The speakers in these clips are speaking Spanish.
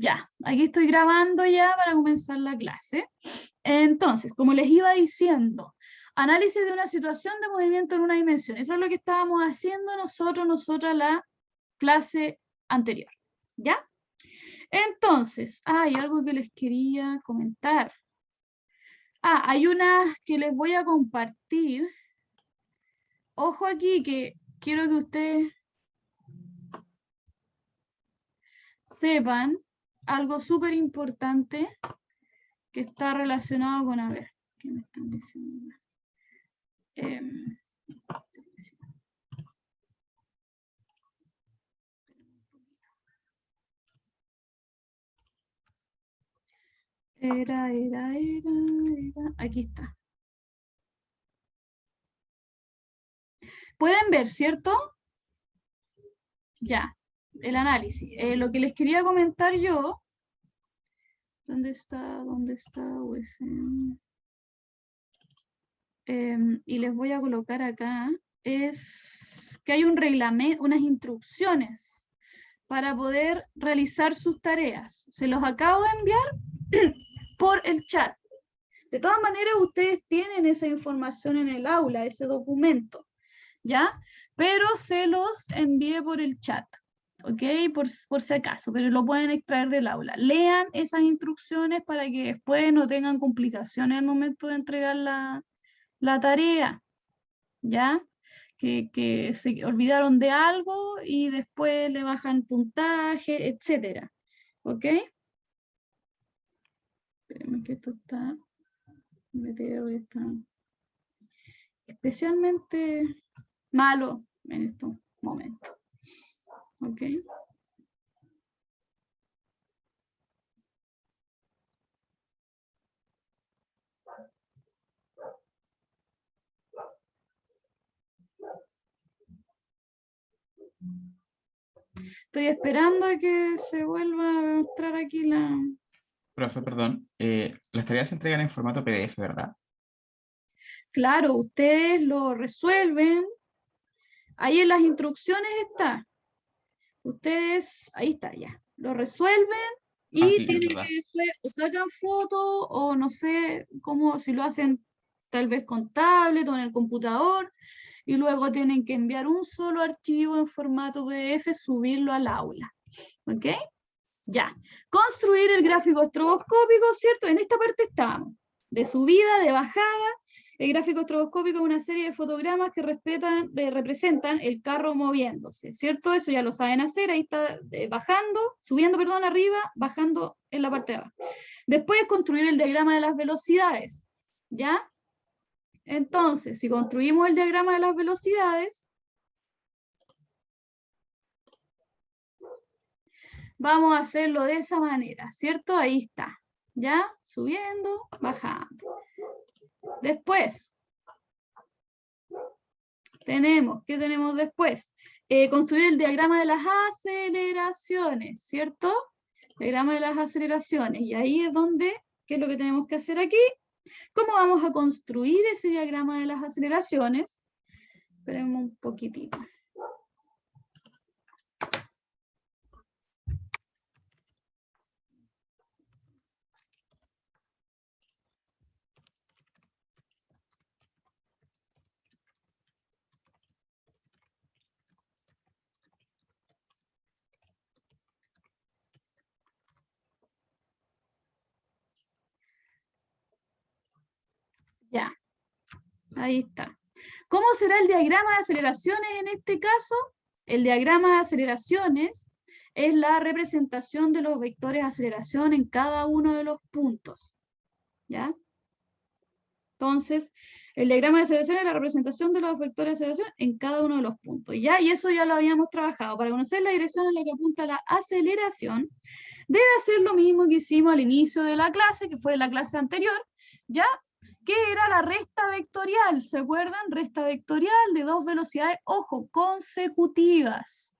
Ya, aquí estoy grabando ya para comenzar la clase. Entonces, como les iba diciendo, análisis de una situación de movimiento en una dimensión. Eso es lo que estábamos haciendo nosotras la clase anterior. ¿Ya? Entonces, hay algo que les quería comentar. Hay unas que les voy a compartir. Ojo aquí que quiero que ustedes sepan algo súper importante que está relacionado con, a ver, ¿qué me están diciendo? Era, aquí está. ¿Pueden ver, cierto? Ya, el análisis. Lo que les quería comentar yo, ¿dónde está? USM? Y les voy a colocar acá, es que hay un reglamento, unas instrucciones para poder realizar sus tareas. Se los acabo de enviar por el chat. De todas maneras, ustedes tienen esa información en el aula, ese documento, ¿ya? Pero se los envié por el chat, ¿ok? Por si acaso, pero lo pueden extraer del aula. Lean esas instrucciones para que después no tengan complicaciones al momento de entregar la tarea, ¿ya? Que se olvidaron de algo y después le bajan puntaje, etcétera, ¿ok? Espérenme que esto está... está especialmente malo en estos momentos, ¿ok? Estoy esperando a que se vuelva a mostrar aquí la... Profe, perdón, las tareas se entregan en formato PDF, ¿verdad? Claro, ustedes lo resuelven. Ahí en las instrucciones está. Ustedes, ahí está ya. Lo resuelven Ah, y sí, es tienen verdad. que después o sacan fotos o no sé cómo, si lo hacen tal vez con tablet o en el computador y luego tienen que enviar un solo archivo en formato PDF, subirlo al aula. ¿Ok? Ya. Construir el gráfico estroboscópico, ¿cierto? En esta parte estamos. De subida, de bajada. El gráfico estroboscópico es una serie de fotogramas que representan el carro moviéndose, ¿cierto? Eso ya lo saben hacer. Ahí está bajando, subiendo, perdón, arriba, bajando en la parte de abajo. Después construir el diagrama de las velocidades, ¿ya? Entonces, si construimos el diagrama de las velocidades, vamos a hacerlo de esa manera, ¿cierto? Ahí está, ¿ya? Subiendo, bajando. Después, ¿qué tenemos después? Construir el diagrama de las aceleraciones, ¿cierto? Diagrama de las aceleraciones. Y ahí es donde, ¿qué es lo que tenemos que hacer aquí? ¿Cómo vamos a construir ese diagrama de las aceleraciones? Esperemos un poquitito. Ya, ahí está. ¿Cómo será el diagrama de aceleraciones en este caso? El diagrama de aceleraciones es la representación de los vectores de aceleración en cada uno de los puntos, ¿ya? Entonces, el diagrama de aceleración es la representación de los vectores de aceleración en cada uno de los puntos, ¿ya? Y eso ya lo habíamos trabajado. Para conocer la dirección en la que apunta la aceleración, debe hacer lo mismo que hicimos al inicio de la clase, que fue la clase anterior, ¿ya? Que era la resta vectorial, ¿se acuerdan? Resta vectorial de dos velocidades, ojo, consecutivas.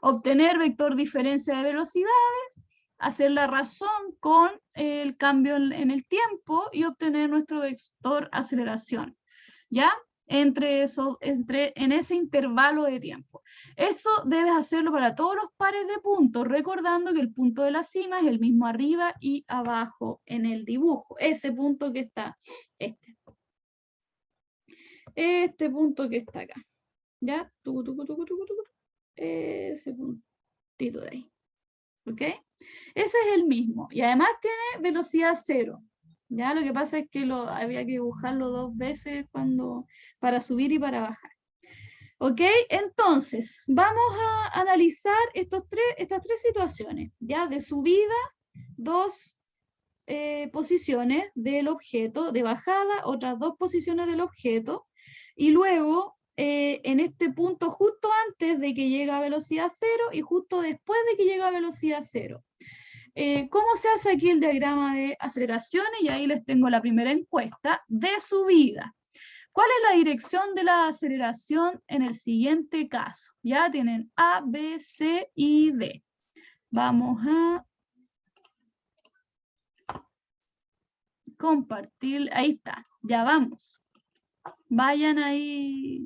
Obtener vector diferencia de velocidades, hacer la razón con el cambio en el tiempo y obtener nuestro vector aceleración, ¿ya? en ese intervalo de tiempo. Esto debes hacerlo para todos los pares de puntos, recordando que el punto de la cima es el mismo arriba y abajo en el dibujo. Ese punto que está, este punto que está acá. ¿Ya? Ese puntito de ahí. ¿Ok? Ese es el mismo. Y además tiene velocidad cero. ¿Ya? Lo que pasa es que había que dibujarlo 2 veces para subir y para bajar. ¿Ok? Entonces, vamos a analizar estas tres situaciones. ¿Ya? De subida, 2 posiciones del objeto, de bajada, otras 2 posiciones del objeto, y luego en este punto justo antes de que llegue a velocidad cero y justo después de que llegue a velocidad cero. ¿Cómo se hace aquí el diagrama de aceleraciones? Y ahí les tengo la primera encuesta de subida. ¿Cuál es la dirección de la aceleración en el siguiente caso? Ya tienen A, B, C y D. Vamos a compartir, ahí está, ya vamos. Vayan ahí.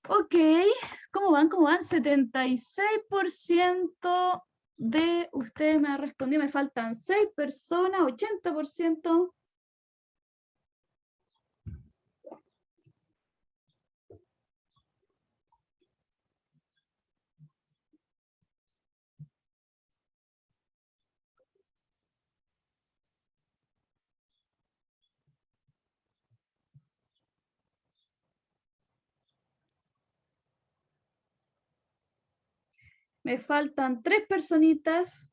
Ok, ¿cómo van? ¿Cómo van? 76% de ustedes me han respondido, me faltan 6 personas, 80%. Me faltan 3 personitas,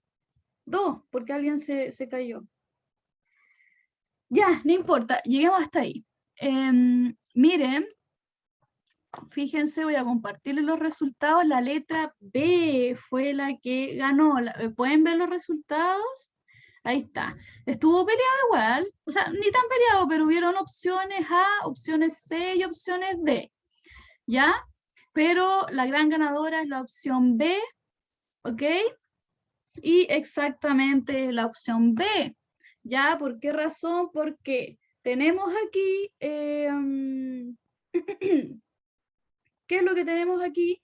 2, porque alguien se cayó. Ya, no importa, lleguemos hasta ahí. Miren, fíjense, voy a compartirles los resultados. La letra B fue la que ganó. ¿Pueden ver los resultados? Ahí está. Estuvo peleado igual, o sea, ni tan peleado, pero hubieron opciones A, opciones C y opciones D. ¿Ya? Pero la gran ganadora es la opción B, ¿ok? Y exactamente la opción B. ¿Ya? ¿Por qué razón? Porque tenemos aquí... ¿qué es lo que tenemos aquí?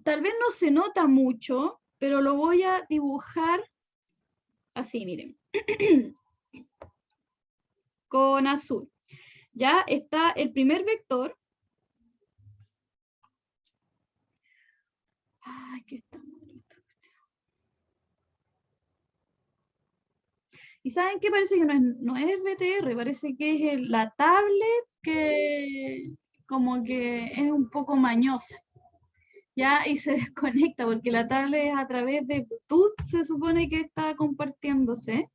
Tal vez no se nota mucho, pero lo voy a dibujar así, miren. Con azul. Ya está el primer vector. Ay, que está bonito. ¿Y saben qué? Parece que no es BTR, parece que es la tablet que como que es un poco mañosa. Ya, y se desconecta porque la tablet a través de Bluetooth se supone que está compartiéndose,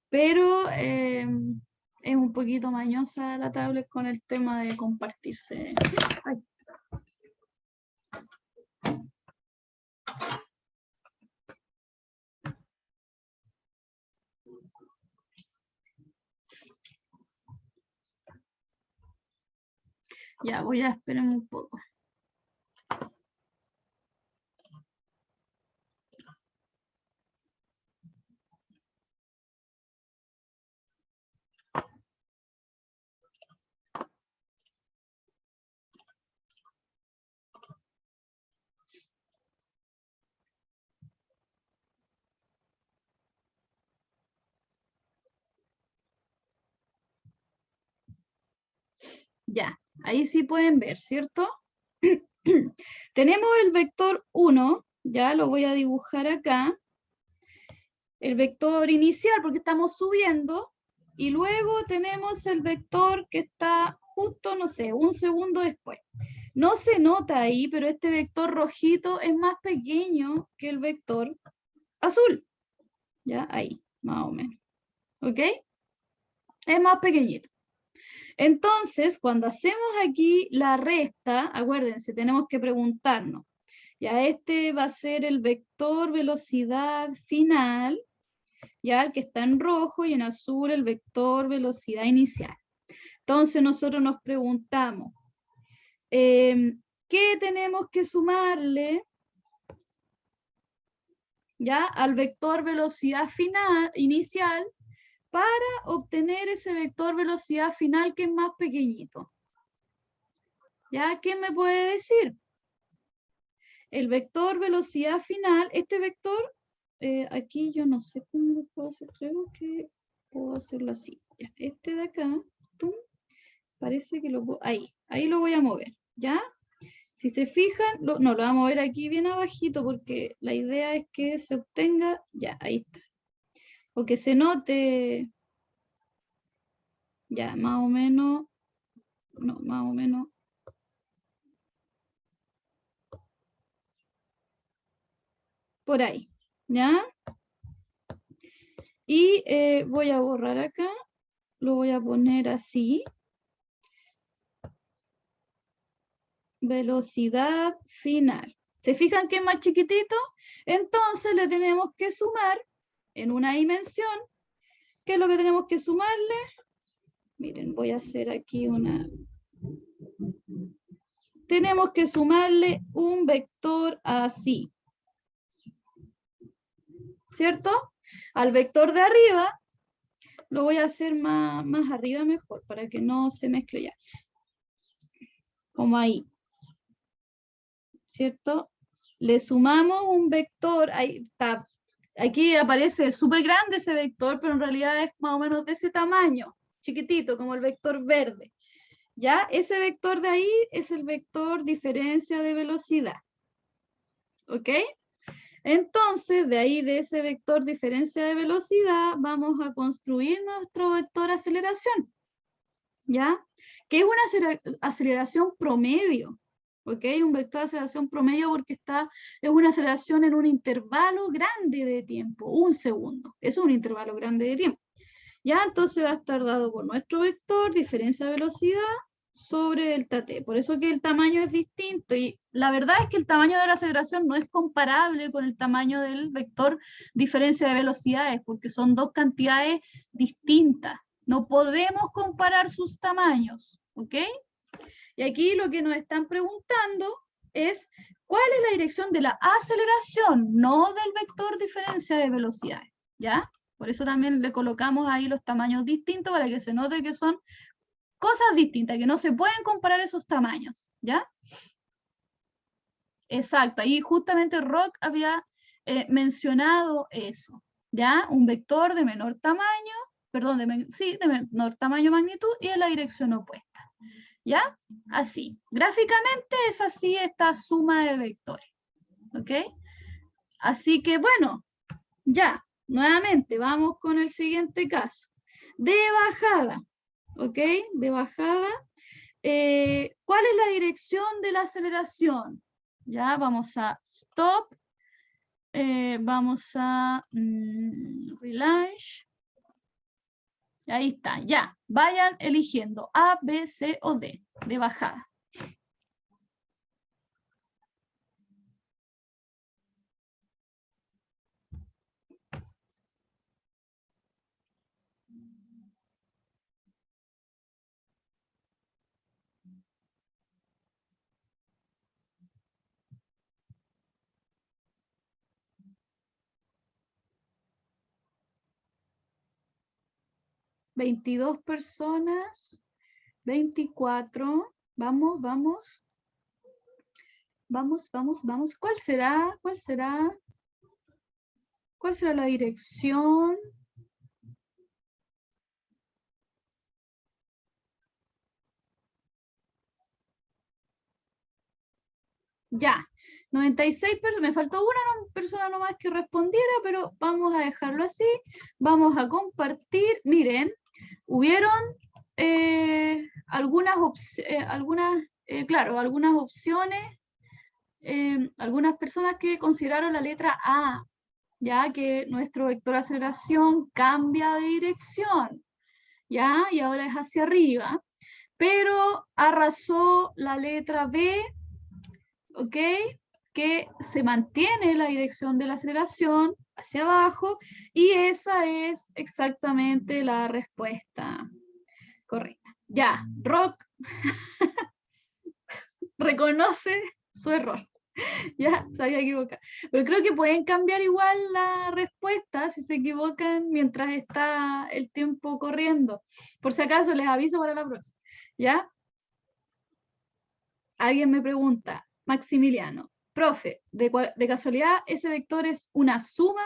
pero es un poquito mañosa la tablet con el tema de compartirse. Ay. Ya, voy a esperar un poco. Ya, ahí sí pueden ver, ¿cierto? Tenemos el vector 1, ya lo voy a dibujar acá. El vector inicial porque estamos subiendo. Y luego tenemos el vector que está justo, no sé, un segundo después. No se nota ahí, pero este vector rojito es más pequeño que el vector azul. Ya, ahí, más o menos. ¿Ok? Es más pequeñito. Entonces, cuando hacemos aquí la resta, acuérdense, tenemos que preguntarnos, ya este va a ser el vector velocidad final, ya el que está en rojo, y en azul el vector velocidad inicial. Entonces nosotros nos preguntamos, ¿qué tenemos que sumarle ya al vector velocidad final, inicial, para obtener ese vector velocidad final que es más pequeñito? ¿Ya? ¿Quién me puede decir? El vector velocidad final, este vector, aquí yo no sé cómo lo puedo hacer, creo que puedo hacerlo así. Ya, este de acá, ¡tum! Parece que lo puedo, ahí lo voy a mover, ¿ya? Si se fijan, no, lo voy a mover aquí bien abajito porque la idea es que se obtenga, ya, ahí está. O que se note, ya, más o menos, no, más o menos. Por ahí, ¿ya? Y voy a borrar acá, lo voy a poner así. Velocidad final. ¿Se fijan que es más chiquitito? Entonces le tenemos que sumar en una dimensión. ¿Qué es lo que tenemos que sumarle? Miren, voy a hacer aquí una... Tenemos que sumarle un vector así. ¿Cierto? Al vector de arriba, lo voy a hacer más arriba mejor, para que no se mezcle ya. Como ahí. ¿Cierto? Le sumamos un vector, ahí está. Aquí aparece súper grande ese vector, pero en realidad es más o menos de ese tamaño, chiquitito, como el vector verde. ¿Ya? Ese vector de ahí es el vector diferencia de velocidad. ¿Ok? Entonces, de ahí, de ese vector diferencia de velocidad, vamos a construir nuestro vector aceleración. ¿Ya? Que es una aceleración promedio. ¿Ok? Un vector de aceleración promedio porque es una aceleración en un intervalo grande de tiempo, 1 segundo. Eso es un intervalo grande de tiempo. ¿Ya? Entonces va a estar dado por nuestro vector, diferencia de velocidad, sobre delta t. Por eso que el tamaño es distinto. Y la verdad es que el tamaño de la aceleración no es comparable con el tamaño del vector diferencia de velocidades, porque son dos cantidades distintas. No podemos comparar sus tamaños. ¿Ok? Y aquí lo que nos están preguntando es cuál es la dirección de la aceleración, no del vector diferencia de velocidades, ¿ya? Por eso también le colocamos ahí los tamaños distintos para que se note que son cosas distintas, que no se pueden comparar esos tamaños, ¿ya? Exacto, ahí justamente Rock había mencionado eso, ¿ya? Un vector de menor tamaño, perdón, de menor tamaño magnitud y en la dirección opuesta. ¿Ya? Así. Gráficamente es así esta suma de vectores. ¿Ok? Así que bueno, ya. Nuevamente, vamos con el siguiente caso. De bajada. ¿Ok? De bajada. ¿Cuál es la dirección de la aceleración? Ya, vamos a stop. Vamos a relaunch. Ahí está, ya. Vayan eligiendo A, B, C o D, de bajada. ¿22 personas? 24. Vamos, vamos. Vamos, vamos, vamos. ¿Cuál será? ¿Cuál será? ¿Cuál será la dirección? Ya. 96 personas. Me faltó una persona nomás que respondiera, pero vamos a dejarlo así. Vamos a compartir. Miren, hubieron algunas opciones. Algunas personas que consideraron la letra A, ya que nuestro vector de aceleración cambia de dirección. ¿ya? Y ahora es hacia arriba, pero arrasó la letra B, ¿ok? Que se mantiene la dirección de la aceleración hacia abajo, y esa es exactamente la respuesta correcta. Ya, Rock reconoce su error. Ya, se había equivocado. Pero creo que pueden cambiar igual la respuesta si se equivocan mientras está el tiempo corriendo. Por si acaso, les aviso para la próxima. ¿Ya? Alguien me pregunta, Maximiliano, profe, ¿de casualidad ese vector es una suma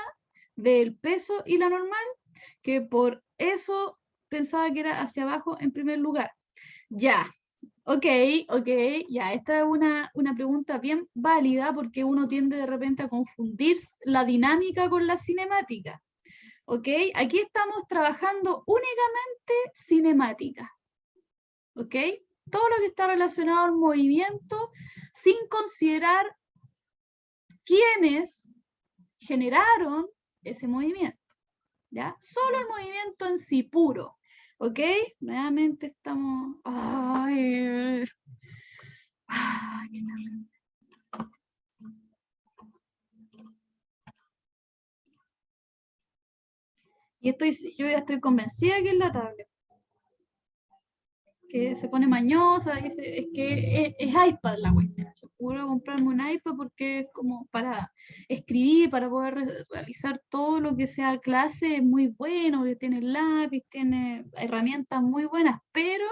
del peso y la normal? Que por eso pensaba que era hacia abajo en primer lugar. Ya, ok, ya, esta es una pregunta bien válida porque uno tiende de repente a confundir la dinámica con la cinemática. Ok, aquí estamos trabajando únicamente cinemática. Ok, todo lo que está relacionado al movimiento sin considerar quiénes generaron ese movimiento. ¿Ya? Solo el movimiento en sí puro. ¿Ok? Nuevamente estamos... Ay, qué terrible. Y yo ya estoy convencida que es la tablet. Que se pone mañosa, dice, es que es iPad la cuestión. Yo puedo comprarme un iPad porque es como para escribir, para poder realizar todo lo que sea clase, es muy bueno, que tiene lápiz, tiene herramientas muy buenas, pero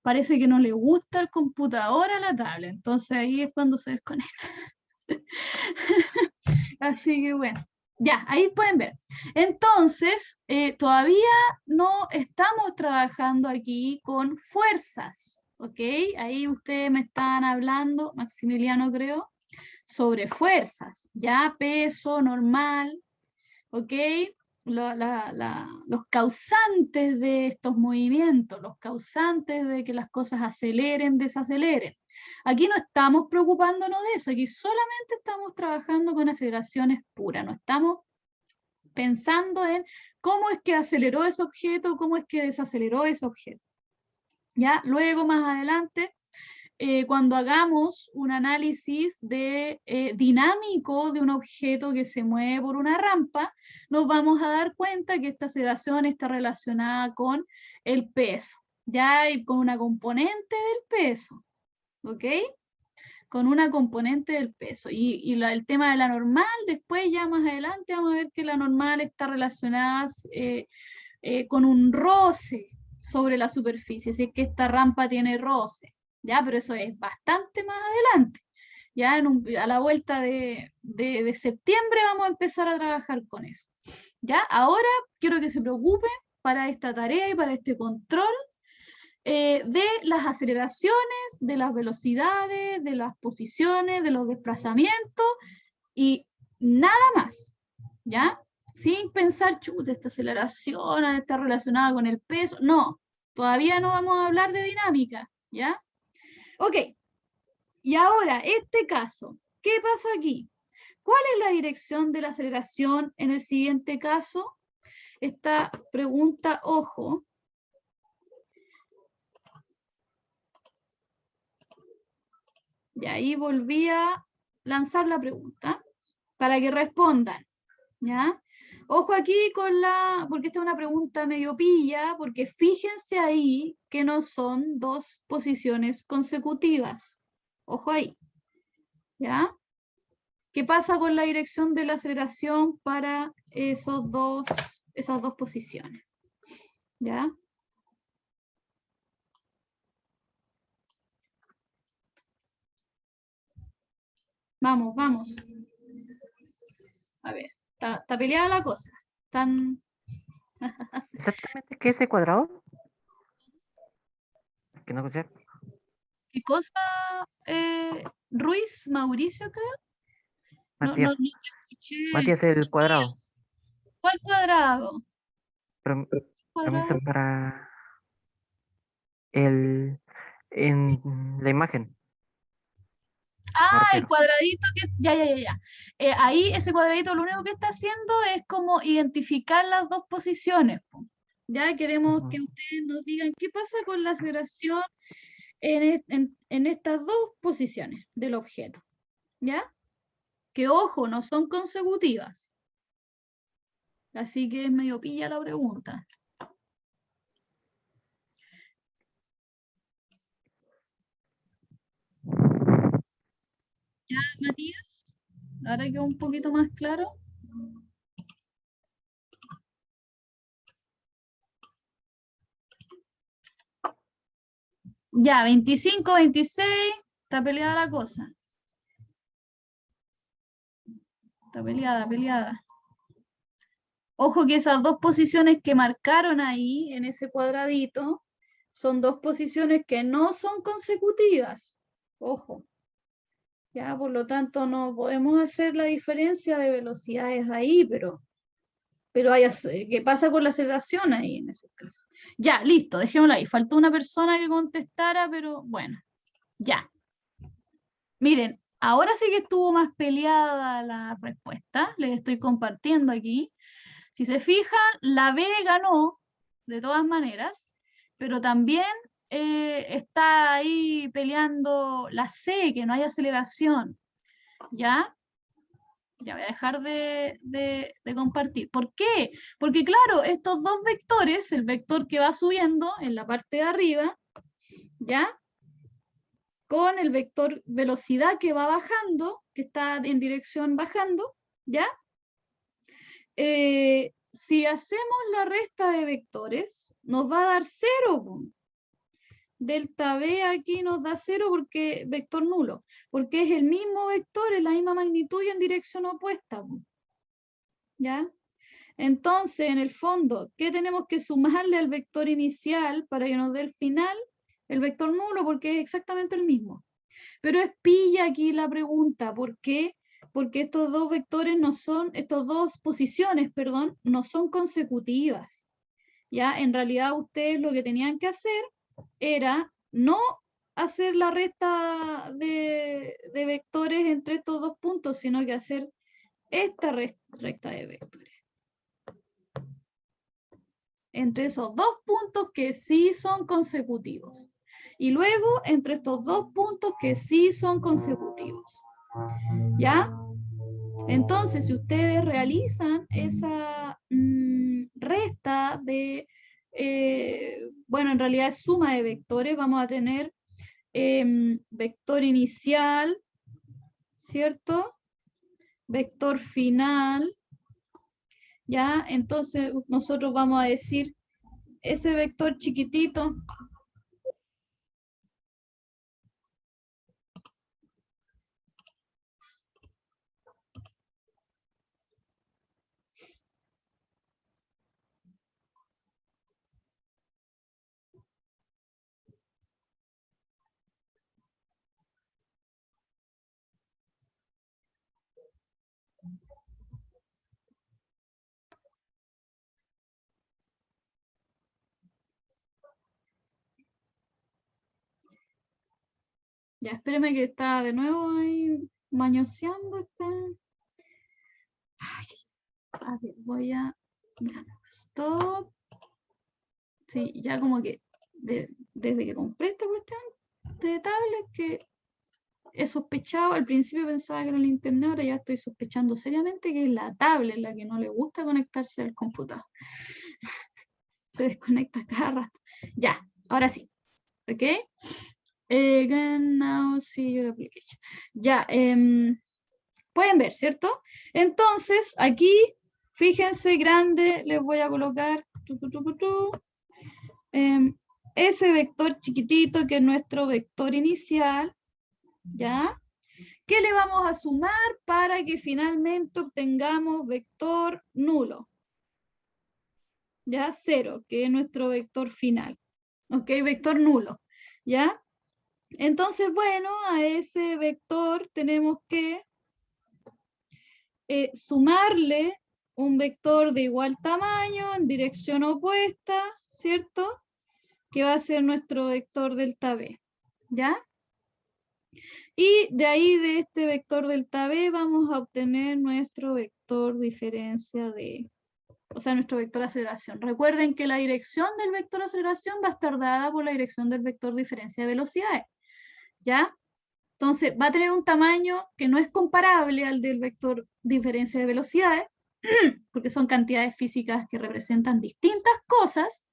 parece que no le gusta el computador a la tablet, entonces ahí es cuando se desconecta. Así que bueno, ya, ahí pueden ver. Entonces, todavía no estamos trabajando aquí con fuerzas, ¿ok? Ahí ustedes me están hablando, Maximiliano creo, sobre fuerzas, ya, peso normal, ¿ok? Los causantes de estos movimientos, los causantes de que las cosas aceleren, desaceleren. Aquí no estamos preocupándonos de eso, aquí solamente estamos trabajando con aceleraciones puras, no estamos pensando en cómo es que aceleró ese objeto, cómo es que desaceleró ese objeto. ¿Ya? Luego, más adelante, cuando hagamos un análisis dinámico de un objeto que se mueve por una rampa, nos vamos a dar cuenta que esta aceleración está relacionada con el peso, ya, y con una componente del peso, ¿ok? Con una componente del peso. Y el tema de la normal, después ya más adelante vamos a ver que la normal está relacionada con un roce sobre la superficie, si es que esta rampa tiene roce, ¿ya? Pero eso es bastante más adelante. Ya a la vuelta de septiembre vamos a empezar a trabajar con eso. ¿Ya? Ahora quiero que se preocupen para esta tarea y para este control de las aceleraciones, de las velocidades, de las posiciones, de los desplazamientos y nada más, ¿ya? Sin pensar, chuta, esta aceleración está relacionada con el peso. No, todavía no vamos a hablar de dinámica, ¿ya? Ok, y ahora, este caso, ¿qué pasa aquí? ¿Cuál es la dirección de la aceleración en el siguiente caso? Esta pregunta, ojo, y ahí volví a lanzar la pregunta para que respondan, ¿ya? Ojo aquí porque esta es una pregunta medio pilla, porque fíjense ahí que no son dos posiciones consecutivas. Ojo ahí, ¿ya? ¿Qué pasa con la dirección de la aceleración para esas dos posiciones? ¿Ya? Vamos, vamos. A ver, está peleada la cosa. Están... ¿Exactamente qué es ese cuadrado? Que no sé. ¿Qué cosa, Ruiz, Mauricio, creo? No, Matías. te escuché. Matías, el cuadrado. ¿Cuál cuadrado? Permiso ¿Cuadrado? para en la imagen. El cuadradito que... Ya. Ahí ese cuadradito lo único que está haciendo es como identificar las dos posiciones, po, Ya queremos que Ujú. ustedes nos digan qué pasa con la aceleración en estas dos posiciones del objeto. ¿Ya? Que ojo, no son consecutivas. Así que es medio pilla la pregunta. ¿Ya, Matías? Ahora quedó un poquito más claro. Ya, 25, 26, está peleada la cosa. Está peleada, peleada. Ojo que esas dos posiciones que marcaron ahí en ese cuadradito son dos posiciones que no son consecutivas. Ojo. Ya, por lo tanto, no podemos hacer la diferencia de velocidades ahí, pero ¿qué pasa con la aceleración ahí en ese caso? Ya, listo, dejémoslo ahí. Faltó una persona que contestara, pero bueno, ya. Miren, ahora sí que estuvo más peleada la respuesta, les estoy compartiendo aquí. Si se fijan, la B ganó de todas maneras, pero también está ahí peleando la C, que no hay aceleración, ¿ya? Ya voy a dejar de compartir. ¿Por qué? Porque claro, estos dos vectores, el vector que va subiendo en la parte de arriba, ¿ya? Con el vector velocidad que va bajando, que está en dirección bajando, ¿ya? Si hacemos la resta de vectores, nos va a dar 0. Delta B aquí nos da 0 porque vector nulo, porque es el mismo vector, es la misma magnitud y en dirección opuesta. ¿Ya? Entonces, en el fondo, ¿qué tenemos que sumarle al vector inicial para que nos dé el final? El vector nulo, porque es exactamente el mismo. Pero es pilla aquí la pregunta, ¿por qué? Porque estos dos vectores no son, estas dos posiciones, perdón, no son consecutivas. ¿Ya? En realidad ustedes lo que tenían que hacer era no hacer la resta de vectores entre estos dos puntos, sino que hacer esta recta de vectores entre esos dos puntos que sí son consecutivos. Y luego entre estos dos puntos que sí son consecutivos. ¿Ya? Entonces, si ustedes realizan esa resta de, bueno, en realidad es suma de vectores, vamos a tener vector inicial, ¿cierto? Vector final, ¿ya? Entonces nosotros vamos a decir ese vector chiquitito, ya, espéreme que está de nuevo ahí mañoseando. A ver, voy a... Ya, stop. Sí, ya como que desde que compré esta cuestión de tablet que he sospechado, al principio pensaba que era el internet, ahora ya estoy sospechando seriamente que es la tablet la que no le gusta conectarse al computador. Se desconecta cada rato. Ya, ahora sí. ¿Ok? Now see your application. Ya, pueden ver, ¿cierto? Entonces, aquí, fíjense, grande, les voy a colocar ese vector chiquitito que es nuestro vector inicial, ¿ya? ¿Qué le vamos a sumar para que finalmente obtengamos vector nulo? ¿Ya? 0, que es nuestro vector final. ¿Ok? Vector nulo, ¿ya? Entonces, bueno, a ese vector tenemos que sumarle un vector de igual tamaño en dirección opuesta, ¿cierto? Que va a ser nuestro vector delta B, ¿ya? Y de ahí, de este vector delta B, vamos a obtener nuestro vector diferencia de o sea, nuestro vector de aceleración. Recuerden que la dirección del vector de aceleración va a estar dada por la dirección del vector diferencia de velocidades, ¿ya? Entonces, va a tener un tamaño que no es comparable al del vector diferencia de velocidades, porque son cantidades físicas que representan distintas cosas,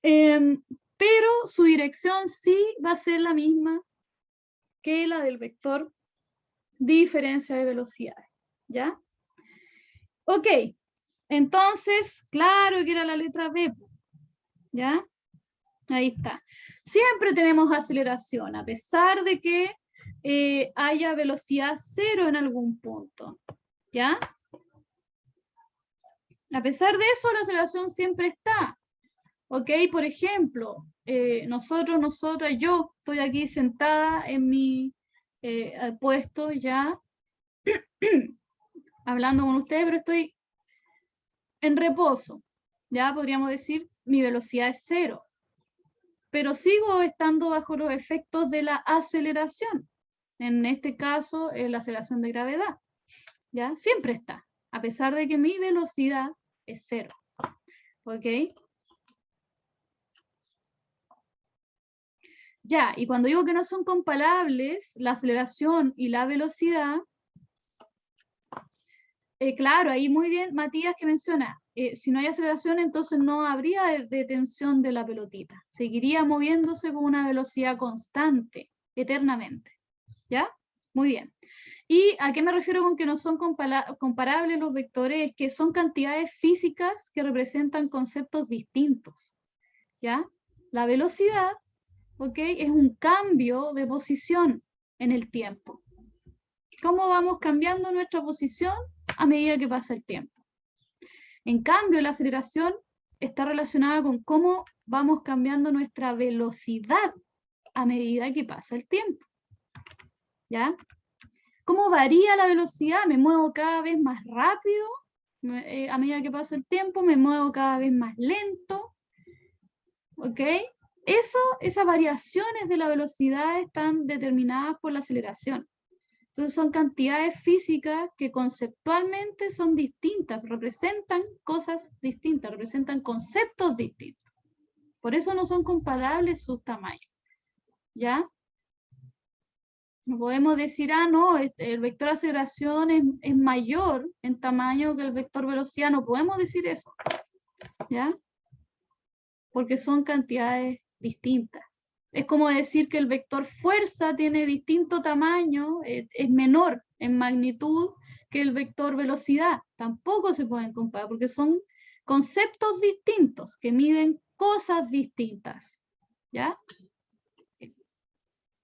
pero su dirección sí va a ser la misma que la del vector diferencia de velocidades, ¿ya? Ok, entonces, claro que era la letra B, ¿ya? Ahí está. Siempre tenemos aceleración, a pesar de que haya velocidad cero en algún punto, ¿ya? A pesar de eso, la aceleración siempre está. ¿Ok? Por ejemplo, nosotras, yo estoy aquí sentada en mi puesto ya, hablando con ustedes, pero estoy en reposo. Ya podríamos decir, mi velocidad es cero. Pero sigo estando bajo los efectos de la aceleración. En este caso, la aceleración de gravedad. ¿Ya? Siempre está, a pesar de que mi velocidad es cero. ¿Ok? Ya, y cuando digo que no son comparables, la aceleración y la velocidad, claro, ahí muy bien Matías que menciona, si no hay aceleración entonces no habría detención de la pelotita, seguiría moviéndose con una velocidad constante, eternamente, ¿ya? Muy bien. ¿Y a qué me refiero con que no son comparables los vectores? Es que son cantidades físicas que representan conceptos distintos, ¿ya? La velocidad, ¿ok? Es un cambio de posición en el tiempo. ¿Cómo vamos cambiando nuestra posición a medida que pasa el tiempo? En cambio, la aceleración está relacionada con cómo vamos cambiando nuestra velocidad a medida que pasa el tiempo. ¿Ya? ¿Cómo varía la velocidad? Me muevo cada vez más rápido a medida que pasa el tiempo, me muevo cada vez más lento. ¿Ok? Esas variaciones de la velocidad están determinadas por la aceleración. Entonces son cantidades físicas que conceptualmente son distintas, representan cosas distintas, representan conceptos distintos. Por eso no son comparables sus tamaños. ¿Ya? No podemos decir, no, el vector aceleración es mayor en tamaño que el vector velocidad. No podemos decir eso. ¿Ya? Porque son cantidades distintas. Es como decir que el vector fuerza tiene distinto tamaño, es menor en magnitud que el vector velocidad. Tampoco se pueden comparar porque son conceptos distintos que miden cosas distintas. ¿Ya?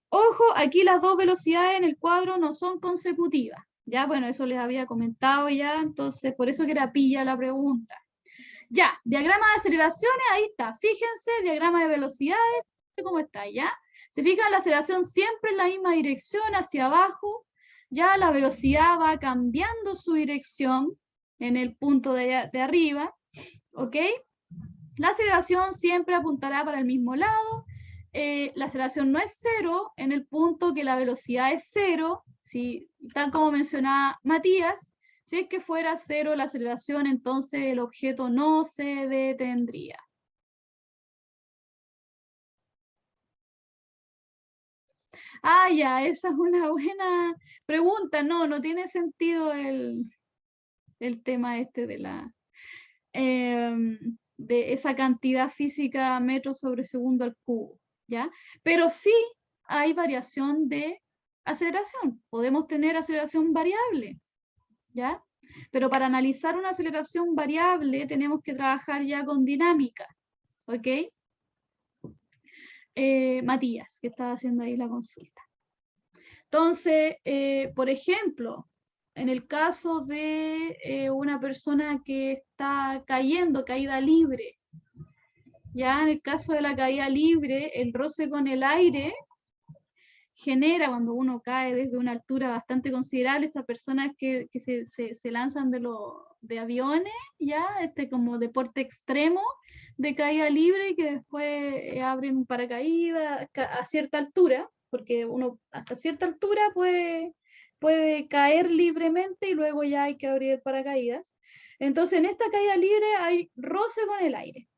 Ojo, aquí las dos velocidades en el cuadro no son consecutivas. Ya, bueno, eso les había comentado ya, entonces por eso que era pilla la pregunta. Ya, diagrama de aceleraciones, ahí está. Fíjense, diagrama de velocidades, cómo está, ¿ya? Se fijan, la aceleración siempre en la misma dirección, hacia abajo. Ya la velocidad va cambiando su dirección en el punto de arriba, ¿ok? La aceleración siempre apuntará para el mismo lado. La aceleración no es cero en el punto que la velocidad es cero, ¿sí? Tal como mencionaba Matías. Si es que fuera cero la aceleración, entonces el objeto no se detendría. Ya, esa es una buena pregunta. No tiene sentido el tema este de esa cantidad física metros sobre segundo al cubo, ¿ya? Pero sí hay variación de aceleración. Podemos tener aceleración variable, ¿ya? Pero para analizar una aceleración variable tenemos que trabajar ya con dinámica, ¿ok? Matías, que estaba haciendo ahí la consulta. Entonces, por ejemplo, en el caso de una persona que está cayendo, caída libre, ya en el caso de la caída libre, el roce con el aire genera, cuando uno cae desde una altura bastante considerable, estas personas que se lanzan de aviones, ya, como deporte extremo de caída libre y que después abren un paracaídas a cierta altura, porque uno hasta cierta altura puede caer libremente y luego ya hay que abrir el paracaídas. Entonces, en esta caída libre hay roce con el aire.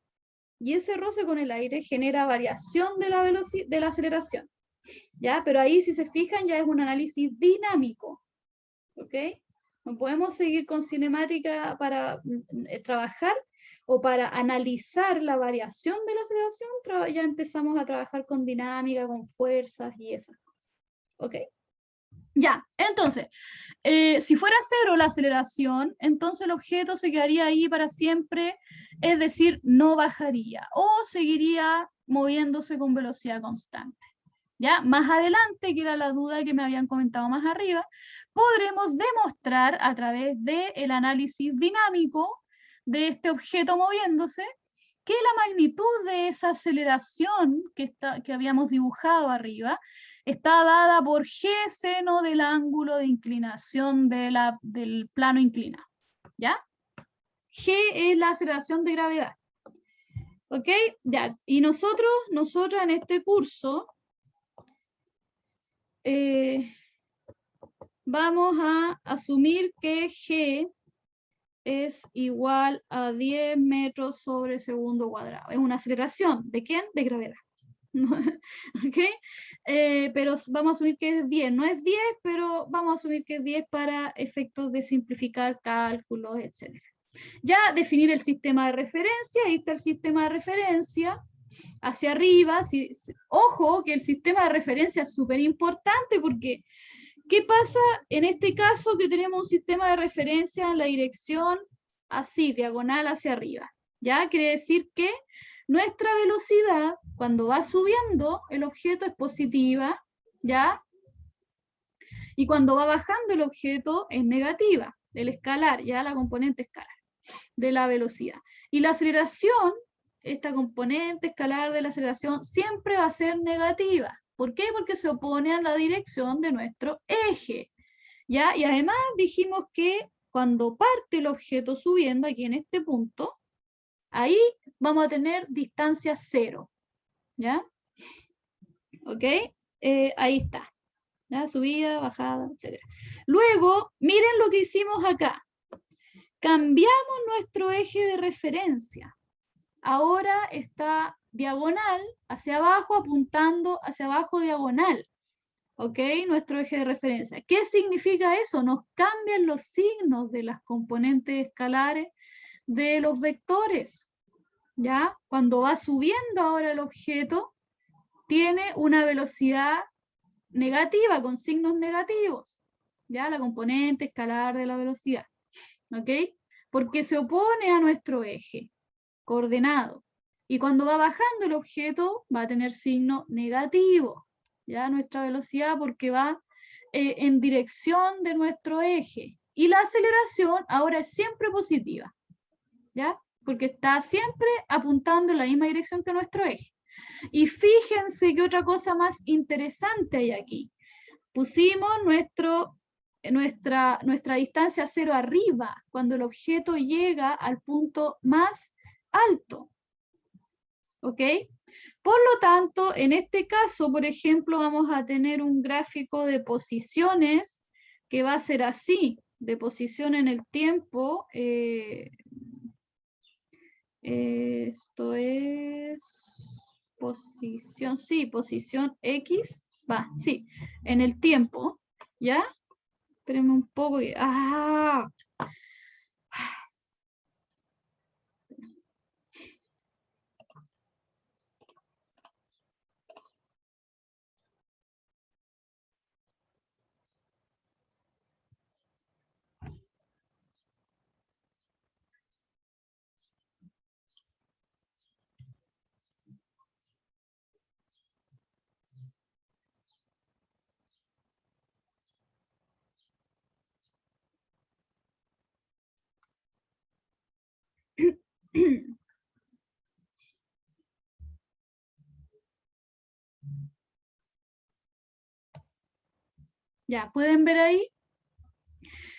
Y ese roce con el aire genera variación de la velocidad, de la aceleración. ¿Ya? Pero ahí, si se fijan, ya es un análisis dinámico. ¿Ok? No podemos seguir con cinemática para trabajar o para analizar la variación de la aceleración, ya empezamos a trabajar con dinámica, con fuerzas y esas cosas. ¿Ok? Ya, entonces, si fuera cero la aceleración, entonces el objeto se quedaría ahí para siempre, es decir, no bajaría o seguiría moviéndose con velocidad constante. ¿Ya? Más adelante, que era la duda que me habían comentado más arriba, podremos demostrar a través del análisis dinámico de este objeto moviéndose que la magnitud de esa aceleración que habíamos dibujado arriba está dada por G seno del ángulo de inclinación del plano inclinado. ¿Ya? G es la aceleración de gravedad. ¿Ok? Ya. Y nosotros en este curso vamos a asumir que G es igual a 10 metros sobre segundo cuadrado. Es una aceleración. ¿De quién? De gravedad. ¿Ok? Pero vamos a asumir que es 10. No es 10, pero vamos a asumir que es 10 para efectos de simplificar cálculos, etc. Ya definir el sistema de referencia. Ahí está el sistema de referencia. Hacia arriba. Ojo que el sistema de referencia es súper importante porque ¿qué pasa en este caso que tenemos un sistema de referencia en la dirección así, diagonal hacia arriba? ¿Ya? Quiere decir que nuestra velocidad, cuando va subiendo, el objeto es positiva, ¿ya? Y cuando va bajando el objeto es negativa, el escalar, ¿ya? La componente escalar de la velocidad. Y la aceleración, esta componente escalar de la aceleración, siempre va a ser negativa. ¿Por qué? Porque se opone a la dirección de nuestro eje. ¿Ya? Y además dijimos que cuando parte el objeto subiendo, aquí en este punto, ahí vamos a tener distancia cero. ¿Ya? ¿Ok? Ahí está. ¿Ya? Subida, bajada, etc. Luego, miren lo que hicimos acá. Cambiamos nuestro eje de referencia. Ahora está diagonal hacia abajo, apuntando hacia abajo diagonal. ¿Ok? Nuestro eje de referencia. ¿Qué significa eso? Nos cambian los signos de las componentes escalares de los vectores. ¿Ya? Cuando va subiendo ahora el objeto, tiene una velocidad negativa, con signos negativos. ¿Ya? La componente escalar de la velocidad. ¿Ok? Porque se opone a nuestro eje coordenado. Y cuando va bajando el objeto, va a tener signo negativo. ¿Ya? Nuestra velocidad porque va en dirección de nuestro eje. Y la aceleración ahora es siempre positiva. ¿Ya? Porque está siempre apuntando en la misma dirección que nuestro eje. Y fíjense que otra cosa más interesante hay aquí. Pusimos nuestra distancia cero arriba, cuando el objeto llega al punto más alto. ¿Ok? Por lo tanto, en este caso, por ejemplo, vamos a tener un gráfico de posiciones que va a ser así, de posición en el tiempo. Esto es posición, sí, posición X, va, sí, en el tiempo, ¿ya? Espérenme un poco. ¡Ah! Ya, ¿pueden ver ahí?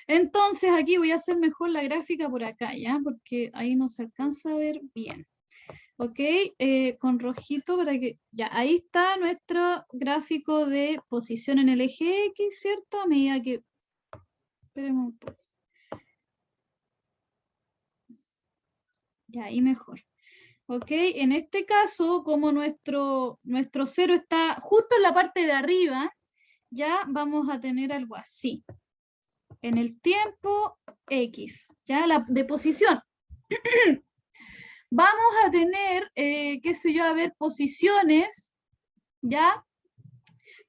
Entonces aquí voy a hacer mejor la gráfica por acá, ¿ya? Porque ahí no se alcanza a ver bien. ¿Ok? Con rojito para que... Ya, ahí está nuestro gráfico de posición en el eje X, ¿cierto? A medida que... Esperemos un poco. Ya, ahí mejor. ¿Ok? En este caso, como nuestro 0 está justo en la parte de arriba, ya vamos a tener algo así. En el tiempo X, ya la de posición. Vamos a tener, qué sé yo, a ver, posiciones, ya,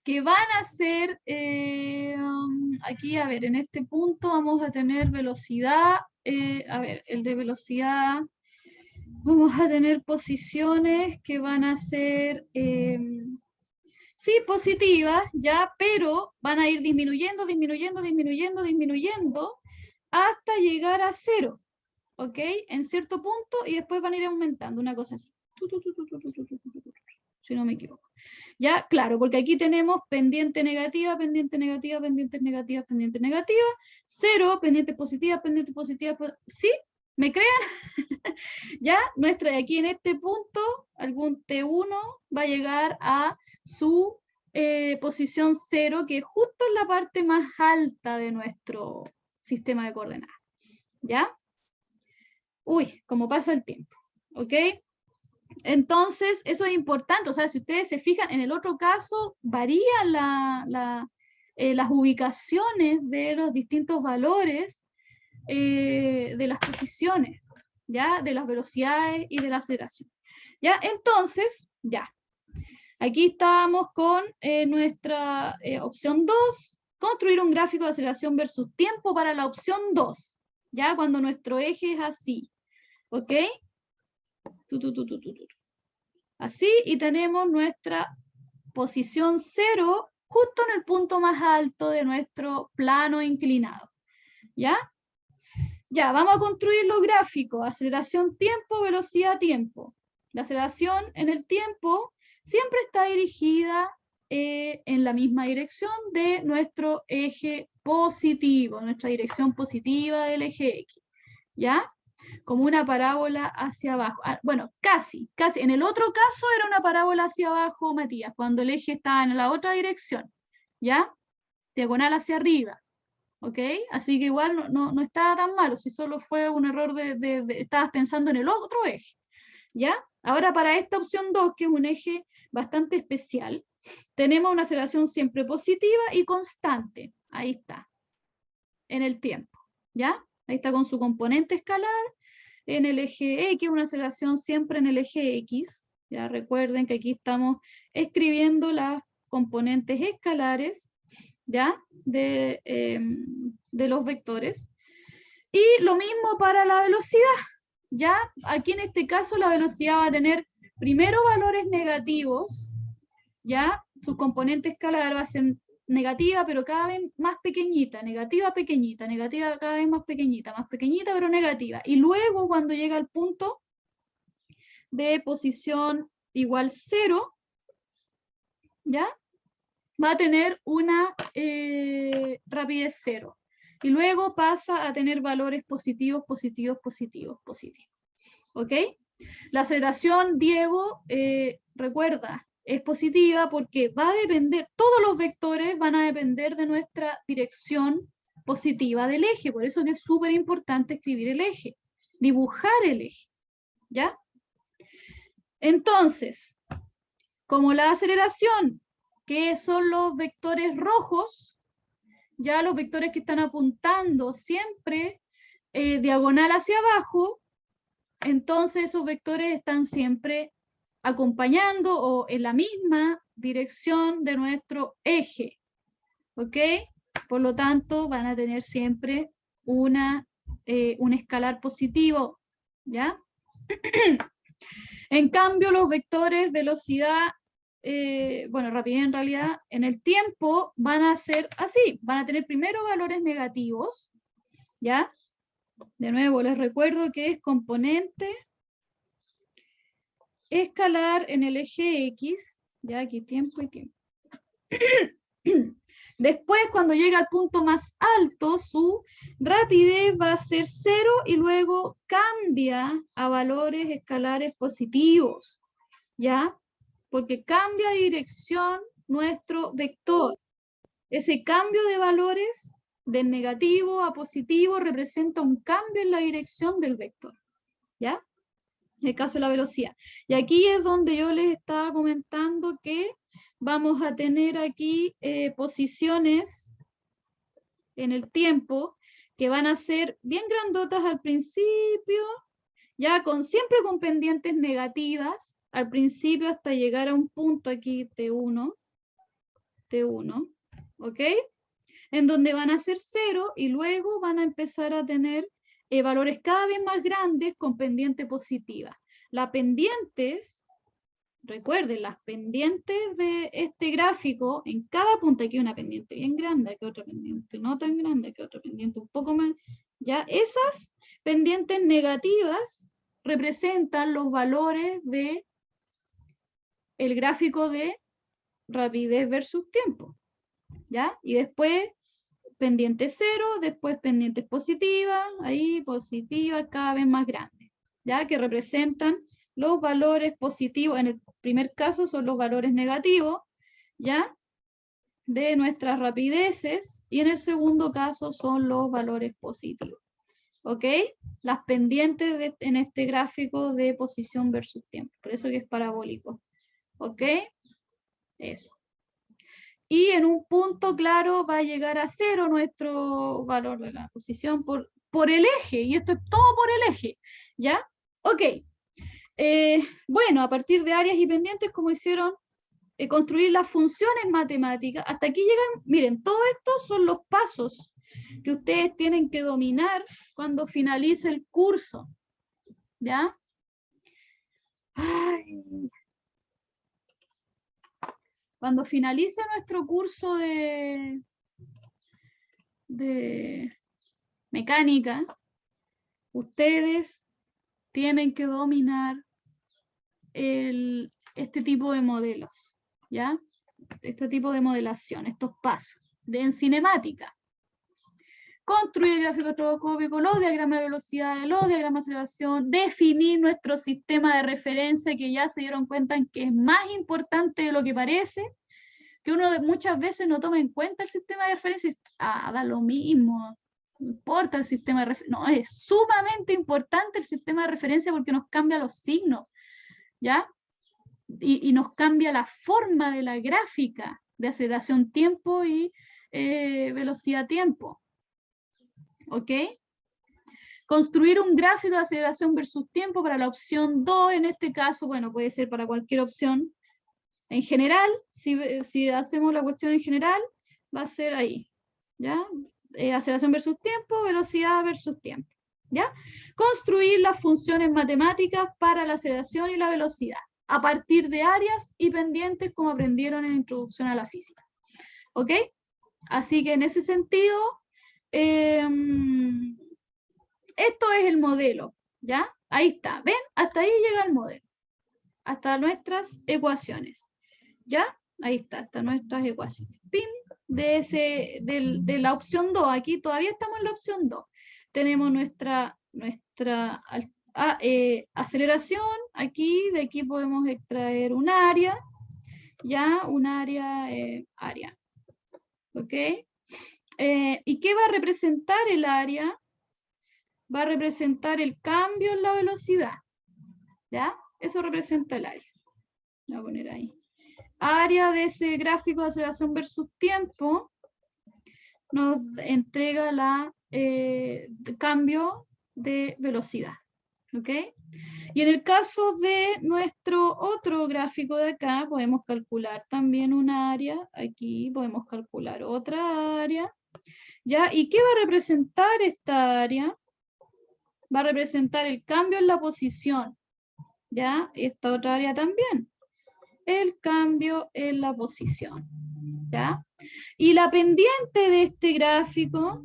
que van a ser, aquí, a ver, en este punto vamos a tener velocidad, a ver, el de velocidad, vamos a tener posiciones que van a ser, sí, positivas, ya, pero van a ir disminuyendo, disminuyendo, disminuyendo, disminuyendo, hasta llegar a 0, ¿ok? En cierto punto, y después van a ir aumentando, una cosa así. Si no me equivoco. Ya, claro, porque aquí tenemos pendiente negativa, pendiente negativa, pendientes negativas, pendiente negativa, 0, pendiente positiva, ¿sí? ¿Me creen? Ya, nuestra, aquí en este punto, algún T1 va a llegar a su posición 0, que es justo en la parte más alta de nuestro sistema de coordenadas. ¿Ya? Uy, como pasa el tiempo. ¿Ok? Entonces, eso es importante. O sea, si ustedes se fijan, en el otro caso varían las ubicaciones de los distintos valores de las posiciones, ¿ya? De las velocidades y de la aceleración. ¿Ya? Entonces, ya. Aquí estamos con nuestra opción 2, construir un gráfico de aceleración versus tiempo para la opción 2, ¿ya? Cuando nuestro eje es así, ¿ok? Así, y tenemos nuestra posición 0 justo en el punto más alto de nuestro plano inclinado, ¿ya? Ya, vamos a construir los gráficos, aceleración tiempo, velocidad tiempo. La aceleración en el tiempo siempre está dirigida en la misma dirección de nuestro eje positivo, nuestra dirección positiva del eje X, ¿ya? Como una parábola hacia abajo. Ah, bueno, casi. En el otro caso era una parábola hacia abajo, Matías, cuando el eje estaba en la otra dirección, ¿ya? Diagonal hacia arriba. ¿Ok? Así que igual no estaba tan malo, si solo fue un error estabas pensando en el otro eje, ¿ya? Ahora para esta opción 2, que es un eje bastante especial, tenemos una aceleración siempre positiva y constante, ahí está, en el tiempo, ¿ya? Ahí está con su componente escalar, en el eje X, una aceleración siempre en el eje X, ya recuerden que aquí estamos escribiendo las componentes escalares, ¿ya? De los vectores. Y lo mismo para la velocidad, ¿ya? Aquí en este caso la velocidad va a tener primero valores negativos, ¿ya? Su componente escalar va a ser negativa, pero cada vez más pequeñita, negativa, pequeñita, negativa cada vez más pequeñita, pero negativa. Y luego cuando llega al punto de posición igual 0, ¿ya? Va a tener una rapidez 0. Y luego pasa a tener valores positivos, positivos, positivos, positivos. ¿Ok? La aceleración, Diego, recuerda, es positiva porque va a depender, todos los vectores van a depender de nuestra dirección positiva del eje. Por eso que es súper importante escribir el eje, dibujar el eje. ¿Ya? Entonces, como la aceleración, que son los vectores rojos, ya los vectores que están apuntando siempre diagonal hacia abajo, entonces esos vectores están siempre acompañando o en la misma dirección de nuestro eje, ¿ok? Por lo tanto, van a tener siempre un escalar positivo, ¿ya? En cambio, los vectores velocidad, bueno, rapidez en realidad, en el tiempo van a ser así, van a tener primero valores negativos, ¿ya? De nuevo, les recuerdo que es componente escalar en el eje X, ya aquí tiempo y tiempo. Después, cuando llega al punto más alto, su rapidez va a ser 0 y luego cambia a valores escalares positivos, ¿ya? Porque cambia de dirección nuestro vector. Ese cambio de valores de negativo a positivo representa un cambio en la dirección del vector, ¿ya? el caso de la velocidad. Y aquí es donde yo les estaba comentando que vamos a tener aquí posiciones en el tiempo que van a ser bien grandotas al principio, ya siempre con pendientes negativas, al principio hasta llegar a un punto aquí, T1, ¿ok? En donde van a ser 0 y luego van a empezar a tener valores cada vez más grandes con pendiente positiva. Las pendientes, recuerden, las pendientes de este gráfico, en cada punto, aquí una pendiente bien grande, aquí otra pendiente no tan grande, aquí otra pendiente un poco más, ya esas pendientes negativas representan los valores de el gráfico de rapidez versus tiempo, ¿ya? Y después pendiente 0, después pendientes positivas, ahí positivas cada vez más grandes, ¿ya? Que representan los valores positivos, en el primer caso son los valores negativos, ¿ya? De nuestras rapideces, y en el segundo caso son los valores positivos, ¿ok? Las pendientes en este gráfico de posición versus tiempo, por eso que es parabólico, ¿ok? Eso. Y en un punto, claro, va a llegar a 0 nuestro valor de la posición por el eje, y esto es todo por el eje, ¿ya? Ok. Bueno, a partir de áreas y pendientes, como hicieron, construir las funciones matemáticas, hasta aquí llegan, miren, todo esto son los pasos que ustedes tienen que dominar cuando finalice el curso, ¿ya? Ay. Cuando finalice nuestro curso de mecánica, ustedes tienen que dominar este tipo de modelos, ¿ya? Este tipo de modelación, estos pasos en cinemática. Construir el gráfico estroboscópico, los diagramas de velocidad, los diagramas de aceleración, definir nuestro sistema de referencia, que ya se dieron cuenta en que es más importante de lo que parece, que uno muchas veces no toma en cuenta el sistema de referencia y da lo mismo, no importa el sistema de referencia. No, es sumamente importante el sistema de referencia porque nos cambia los signos, ¿ya? Y nos cambia la forma de la gráfica de aceleración tiempo y velocidad tiempo. ¿Ok? Construir un gráfico de aceleración versus tiempo para la opción 2, en este caso, bueno, puede ser para cualquier opción. En general, si hacemos la cuestión en general, va a ser ahí, ¿ya? Aceleración versus tiempo, velocidad versus tiempo, ¿ya? Construir las funciones matemáticas para la aceleración y la velocidad, a partir de áreas y pendientes, como aprendieron en Introducción a la Física, ¿ok? Así que en ese sentido, esto es el modelo, ¿ya? Ahí está, ¿ven? Hasta ahí llega el modelo, hasta nuestras ecuaciones, ¿ya? Ahí está, hasta nuestras ecuaciones. ¡Pim! De la opción 2, aquí todavía estamos en la opción 2. Tenemos nuestra aceleración, aquí, de aquí podemos extraer un área, ¿ya? Un área, ¿ok? ¿Y qué va a representar el área? Va a representar el cambio en la velocidad, ¿ya? Eso representa el área. Voy a poner ahí. Área de ese gráfico de aceleración versus tiempo nos entrega la cambio de velocidad, ¿ok? Y en el caso de nuestro otro gráfico de acá, podemos calcular también un área, aquí podemos calcular otra área, ¿ya? ¿Y qué va a representar esta área? Va a representar el cambio en la posición, ¿ya? Esta otra área también, el cambio en la posición, ¿ya? Y la pendiente de este gráfico,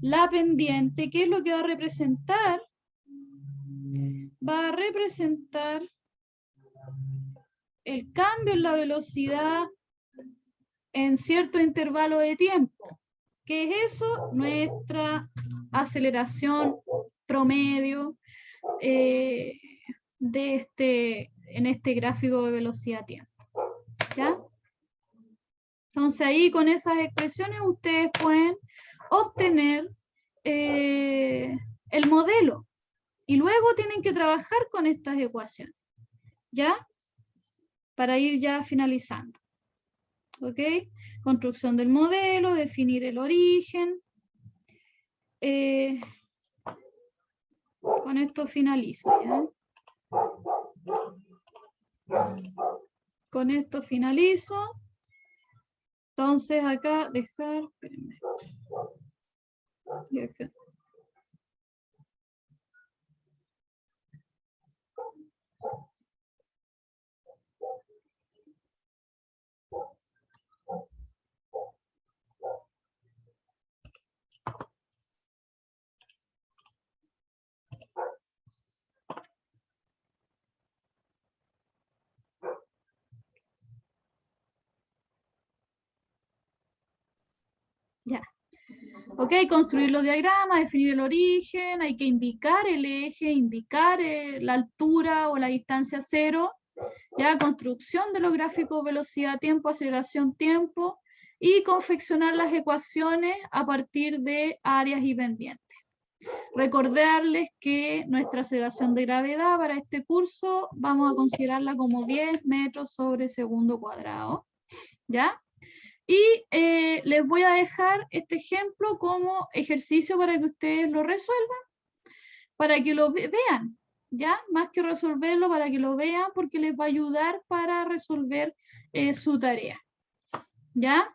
la pendiente, ¿qué es lo que va a representar? Va a representar el cambio en la velocidad en cierto intervalo de tiempo. ¿Qué es eso? Nuestra aceleración promedio en este gráfico de velocidad-tiempo, ¿ya? Entonces ahí con esas expresiones ustedes pueden obtener el modelo, Y luego tienen que trabajar con estas ecuaciones, ¿ya? Para ir ya finalizando. ¿Ok? Construcción del modelo, definir el origen. Con esto finalizo, ¿ya? Con esto finalizo. Entonces acá dejar, espérenme. Y acá. Ya. Ok, construir los diagramas, definir el origen, hay que indicar el eje, indicar la altura o la distancia cero, ya, construcción de los gráficos velocidad, tiempo, aceleración, tiempo, y confeccionar las ecuaciones a partir de áreas y pendientes. Recordarles que nuestra aceleración de gravedad para este curso vamos a considerarla como 10 metros sobre segundo cuadrado, ¿ya? Y les voy a dejar este ejemplo como ejercicio para que ustedes lo resuelvan, para que lo vean, ¿ya? Más que resolverlo, para que lo vean, porque les va a ayudar para resolver su tarea, ¿ya?